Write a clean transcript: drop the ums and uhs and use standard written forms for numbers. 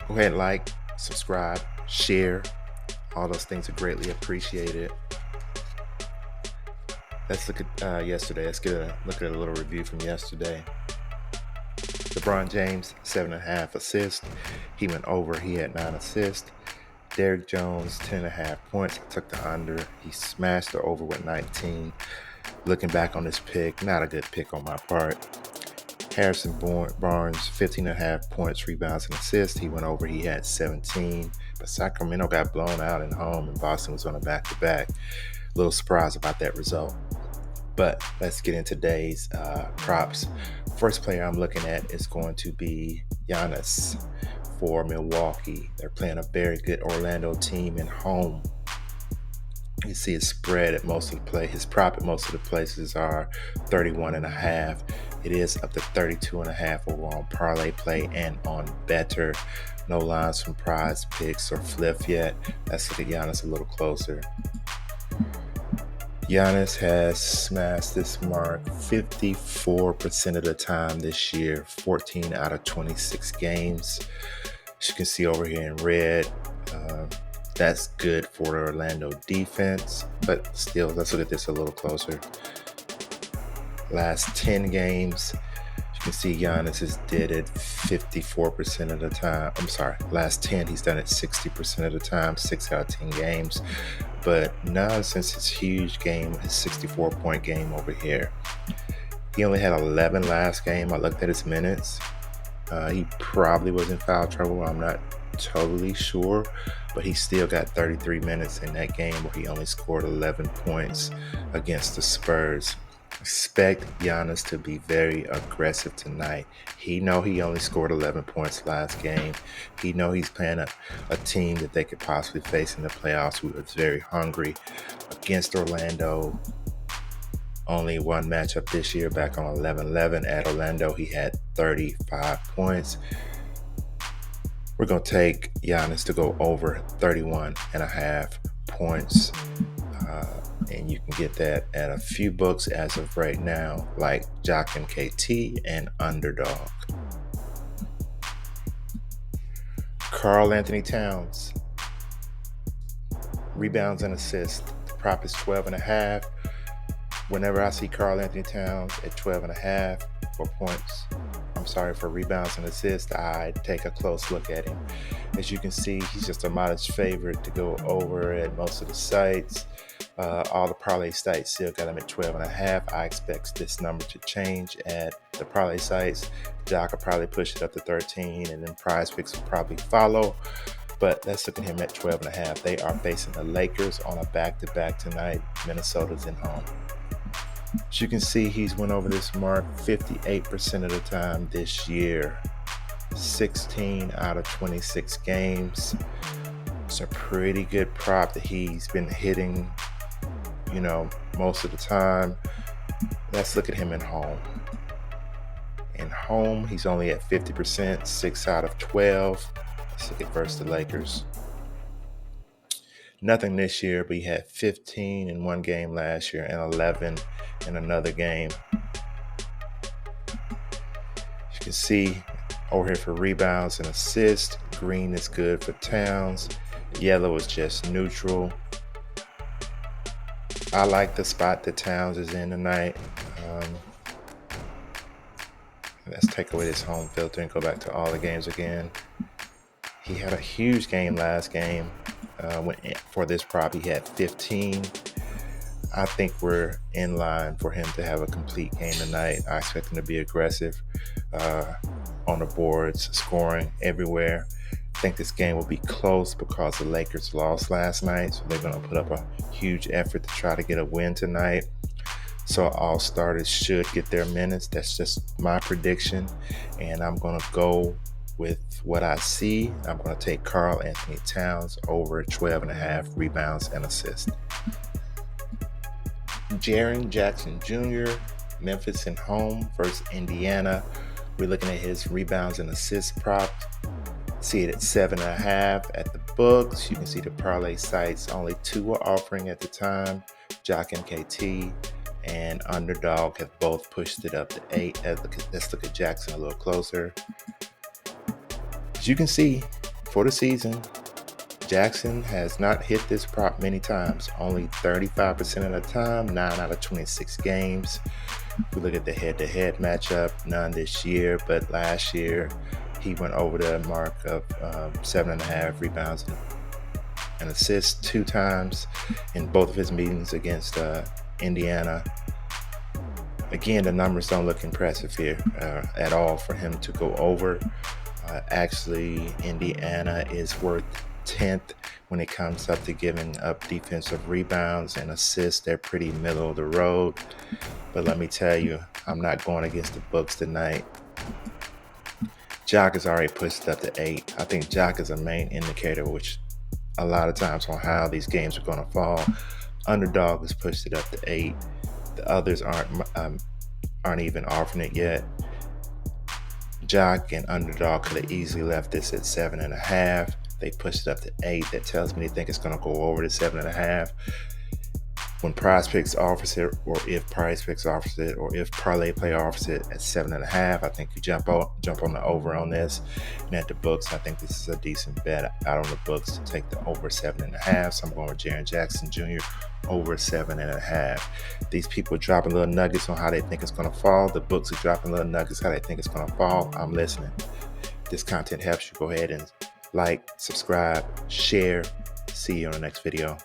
Go ahead and like, subscribe, share. All those things are greatly appreciated. Let's look at yesterday. Let's look at a little review from yesterday. LeBron James, 7.5 assists. He went over. He had 9 assists. Derrick Jones, 10.5 points. I took the under. He smashed the over with 19. Looking back on this pick, not a good pick on my part. Harrison Barnes, 15.5 points, rebounds, and assists. He went over. He had 17. But Sacramento got blown out at home, and Boston was on a back-to-back. A little surprised about that result. But let's get into today's props. First player I'm looking at is going to be Giannis for Milwaukee. They're playing a very good Orlando team at home. You see his spread at most of the play. His prop at most of the places are 31.5. It is up to 32.5 over on Parlay Play and on Betr. No lines from PrizePicks or Flip yet. Let's look at Giannis a little closer. Giannis has smashed this mark 54% of the time this year, 14 out of 26 games. As you can see over here in red, that's good for the Orlando defense, but still, let's look at this a little closer. Last 10 games, you can see Giannis has did it 54% of the time. Last 10, he's done it 60% of the time, 6 out of 10 games. But now since his huge game, his 64-point game over here, he only had 11 last game. I looked at his minutes. He probably was in foul trouble. I'm not totally sure, but he still got 33 minutes in that game where he only scored 11 points against the Spurs. Expect Giannis to be very aggressive tonight. He only scored 11 points last game. He he's playing a team that they could possibly face in the playoffs who is very hungry. Against Orlando, only one matchup this year back on 11-11 at Orlando. He had 35 points. We're going to take Giannis to go over 31.5 points. And you can get that at a few books as of right now, like JockMKT and Underdog. Karl-Anthony Towns, rebounds and assists. The prop is 12.5. Whenever I see Karl-Anthony Towns at 12.5 for rebounds and assists, I take a close look at him. As you can see, he's just a modest favorite to go over at most of the sites. All the parlay sites still got him at 12.5. I expect this number to change at the parlay sites. Jock will probably push it up to 13, and then PrizePicks will probably follow. But let's look at him at 12.5. They are facing the Lakers on a back-to-back tonight. Minnesota's in home. As you can see, he's went over this mark 58% of the time this year. 16 out of 26 games. It's a pretty good prop that he's been hitting, most of the time. Let's look at him in home. In home, he's only at 50%, 6 out of 12. Let's look at versus the Lakers. Nothing this year, but he had 15 in one game last year and 11 in another game. As you can see over here for rebounds and assists, green is good for Towns. Yellow is just neutral. I like the spot that Towns is in tonight. Let's take away this home filter and go back to all the games again. He had a huge game last game. For this prop, he had 15. I think we're in line for him to have a complete game tonight. I expect him to be aggressive on the boards, scoring everywhere. I think this game will be close because the Lakers lost last night, so they're going to put up a huge effort to try to get a win tonight. So all starters should get their minutes. That's just my prediction, and I'm going to go with what I see. I'm going to take Karl-Anthony Towns over 12.5 rebounds and assists. Jaren Jackson Jr., Memphis and home versus Indiana. We're looking at his rebounds and assists prop. See it at 7.5 at the books. You can see the parlay sites. Only 2 were offering at the time. JockMKT and Underdog have both pushed it up to 8. Let's look at Jackson a little closer. As you can see, For the season, Jackson has not hit this prop many times, only 35% of the time, 9 out of 26 games. If we look at the head-to-head matchup, none this year, but last year he went over the mark of 7.5 rebounds and assists 2 times in both of his meetings against Indiana. Again, the numbers don't look impressive here at all for him to go over. Actually, Indiana is worth 10th when it comes up to giving up defensive rebounds and assists. They're pretty middle of the road. But let me tell you, I'm not going against the books tonight. Jock has already pushed it up to 8. I think Jock is a main indicator, which a lot of times on how these games are going to fall. Underdog has pushed it up to 8. The others aren't even offering it yet. Jock and Underdog could have easily left this at 7.5. They pushed it up to 8. That tells me they think it's going to go over to 7.5. When PrizePicks offers it, or if PrizePicks offers it, or if Parlay Play offers it at 7.5, I think you jump on the over on this. And at the books, I think this is a decent bet out on the books to take the over 7.5. So I'm going with Jaren Jackson Jr. over 7.5. These people are dropping little nuggets on how they think it's going to fall. The books are dropping little nuggets how they think it's going to fall. I'm listening. If this content helps you, go ahead and like, subscribe, share. See you on the next video.